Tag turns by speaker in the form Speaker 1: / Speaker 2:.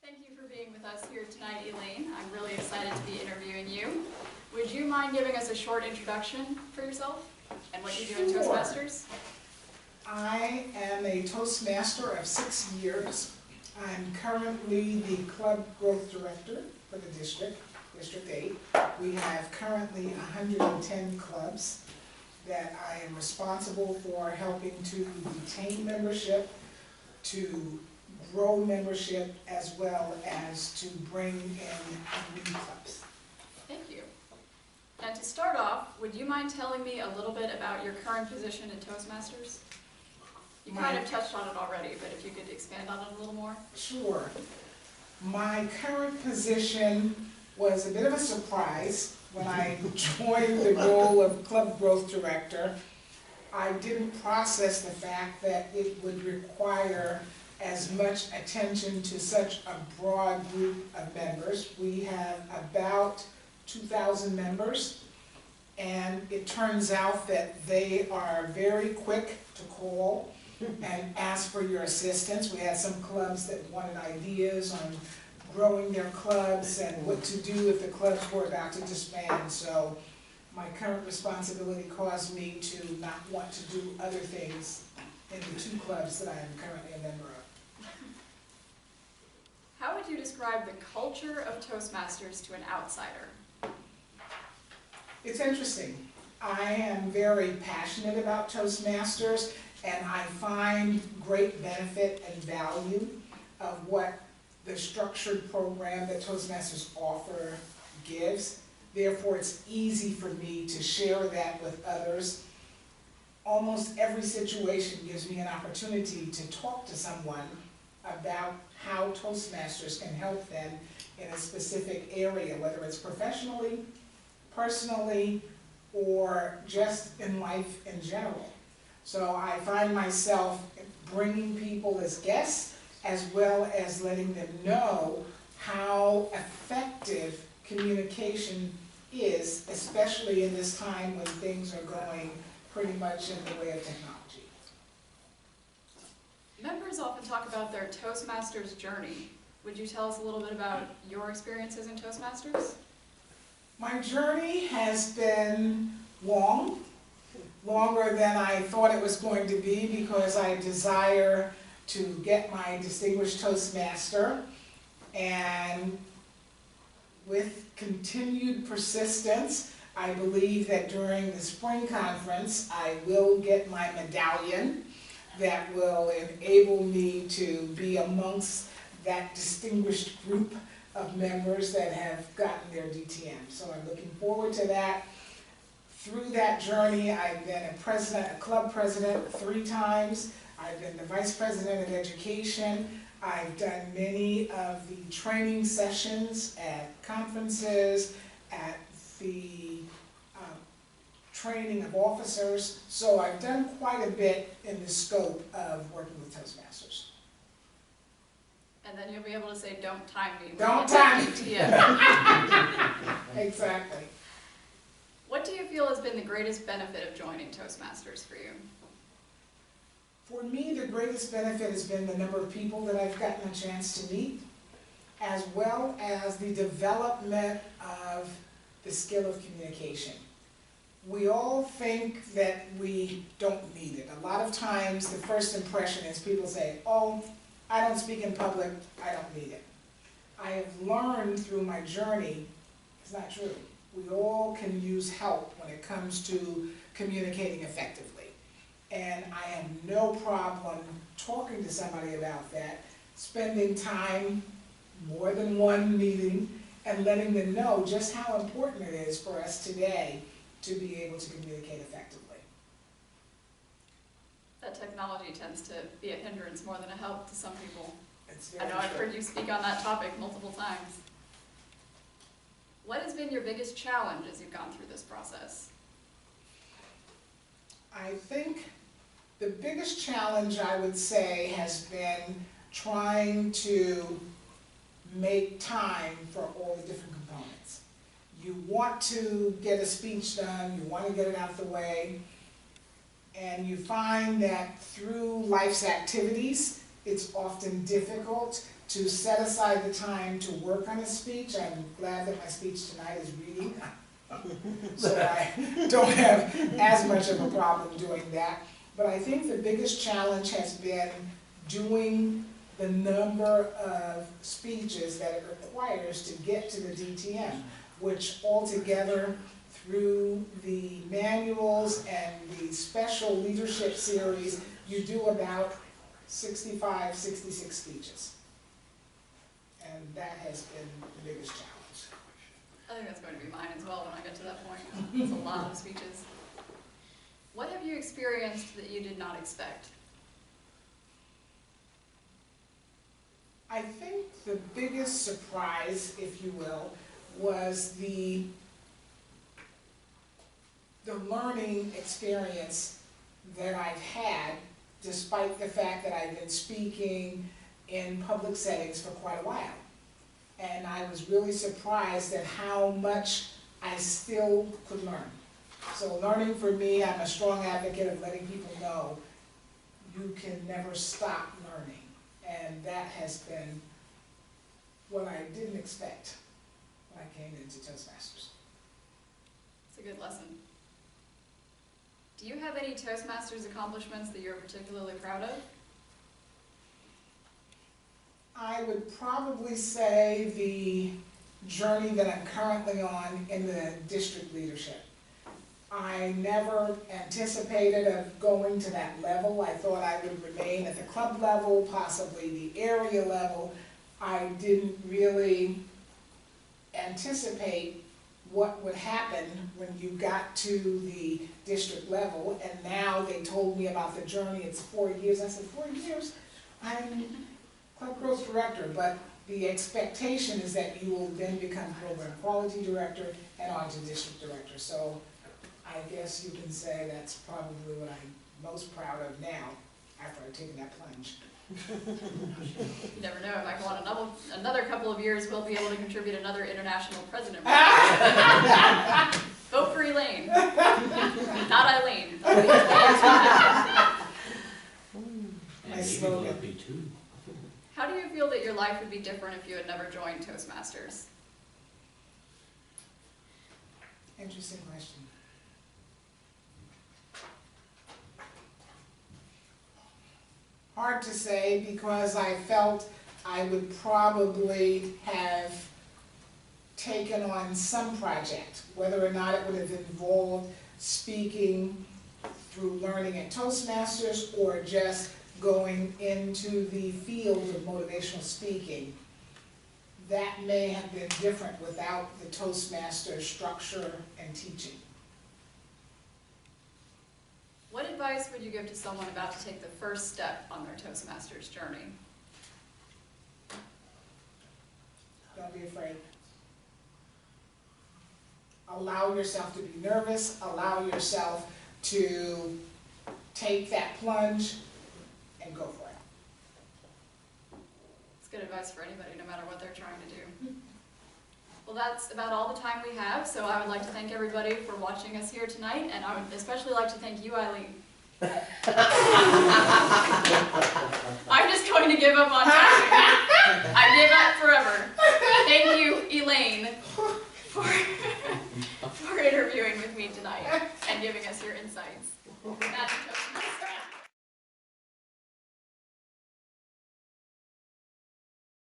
Speaker 1: Thank you for being with us here tonight, Elaine. I'm really excited to be interviewing you. Would you mind giving us a short introduction for yourself and what you do in Toastmasters?
Speaker 2: I am a Toastmaster of 6 years. I'm currently the Club Growth Director for the District 8. We have currently 110 clubs that I am responsible for helping to retain membership, to grow membership, as well as to bring in new clubs.
Speaker 1: Thank you. And to start off, would you mind telling me a little bit about your current position in Toastmasters? You kind of touched on it already, but if you could expand on it a little more.
Speaker 2: Sure. My current position was a bit of a surprise when I joined the role of Club Growth Director. I didn't process the fact that it would require as much attention to such a broad group of members. We have about 2,000 members, and it turns out that they are very quick to call and ask for your assistance. We had some clubs that wanted ideas on growing their clubs and what to do if the clubs were about to disband. So my current responsibility caused me to not want to do other things in the 2 clubs that I am currently a member of.
Speaker 1: How would you describe the culture of Toastmasters to an outsider?
Speaker 2: It's interesting. I am very passionate about Toastmasters, and I find great benefit and value of what the structured program that Toastmasters offer gives. Therefore, it's easy for me to share that with others. Almost every situation gives me an opportunity to talk to someone about how Toastmasters can help them in a specific area, whether it's professionally, personally, or just in life in general. So I find myself bringing people as guests, as well as letting them know how effective communication is, especially in this time when things are going pretty much in the way of technology.
Speaker 1: Members often talk about their Toastmasters journey. Would you tell us a little bit about your experiences in Toastmasters?
Speaker 2: My journey has been long, longer than I thought it was going to be, because I desire to get my Distinguished Toastmaster, and with continued persistence, I believe that during the spring conference I will get my medallion that will enable me to be amongst that distinguished group of members that have gotten their DTM. So I'm looking forward to that. Through that journey, I've been a club president 3 times. I've been the vice president of education. I've done many of the training sessions at conferences, at the training of officers. So I've done quite a bit in the scope of working with Toastmasters.
Speaker 1: And then you'll be able to say, "Don't time me."
Speaker 2: Don't time me.
Speaker 1: Yeah.
Speaker 2: Exactly.
Speaker 1: What do you feel has been the greatest benefit of joining Toastmasters for you?
Speaker 2: For me, the greatest benefit has been the number of people that I've gotten a chance to meet, as well as the development of the skill of communication. We all think that we don't need it. A lot of times the first impression is people say, "Oh, I don't speak in public, I don't need it." I have learned through my journey it's not true. We all can use help when it comes to communicating effectively. And I have no problem talking to somebody about that, spending time, more than one meeting, and letting them know just how important it is for us today to be able to communicate effectively.
Speaker 1: That technology tends to be a hindrance more than a help to some people.
Speaker 2: It's
Speaker 1: I know I've heard you speak on that topic multiple times. What has been your biggest challenge as you've gone through this process?
Speaker 2: I think the biggest challenge, I would say, has been trying to make time for all the different components. You want to get a speech done, you want to get it out of the way, and you find that through life's activities, it's often difficult to set aside the time to work on a speech. I'm glad that my speech tonight is reading, so I don't have as much of a problem doing that. But I think the biggest challenge has been doing the number of speeches that it requires to get to the DTM, which altogether, through the manuals and the special leadership series, you do about 65, 66 speeches. And that has been the biggest challenge.
Speaker 1: I think that's going to be mine as well when I get to that point. It's a lot of speeches. What have you experienced that you did not expect?
Speaker 2: I think the biggest surprise, if you will, was the learning experience that I've had, despite the fact that I've been speaking in public settings for quite a while. And I was really surprised at how much I still could learn. So learning for me, I'm a strong advocate of letting people know you can never stop learning. And that has been what I didn't expect when I came into Toastmasters.
Speaker 1: It's a good lesson. Do you have any Toastmasters accomplishments that you're particularly proud of?
Speaker 2: I would probably say the journey that I'm currently on in the district leadership. I never anticipated of going to that level. I thought I would remain at the club level, possibly the area level. I didn't really anticipate what would happen when you got to the district level, and now they told me about the journey. It's 4 years. I said, 4 years? I'm club growth director, but the expectation is that you will then become program quality director and on to district director. So I guess you can say that's probably what I'm most proud of now, after I've taken that plunge.
Speaker 1: You never know, it might go on another couple of years, we'll be able to contribute another international president. Vote for Elaine. Not Eileen.
Speaker 2: My slogan.
Speaker 1: How do you feel that your life would be different if you had never joined Toastmasters?
Speaker 2: Interesting question. Hard to say, because I felt I would probably have taken on some project, whether or not it would have involved speaking through learning at Toastmasters or just going into the field of motivational speaking. That may have been different without the Toastmaster structure and teaching.
Speaker 1: What advice would you give to someone about to take the first step on their Toastmasters journey?
Speaker 2: Don't be afraid. Allow yourself to be nervous. Allow yourself to take that plunge and go for it.
Speaker 1: It's good advice for anybody, no matter what they're trying to do. Well, that's about all the time we have, so I would like to thank everybody for watching us here tonight, and I would especially like to thank you, Eileen. I'm just going to give up on time. I give up forever. Thank you, Elaine, for interviewing with me tonight and giving us your insights.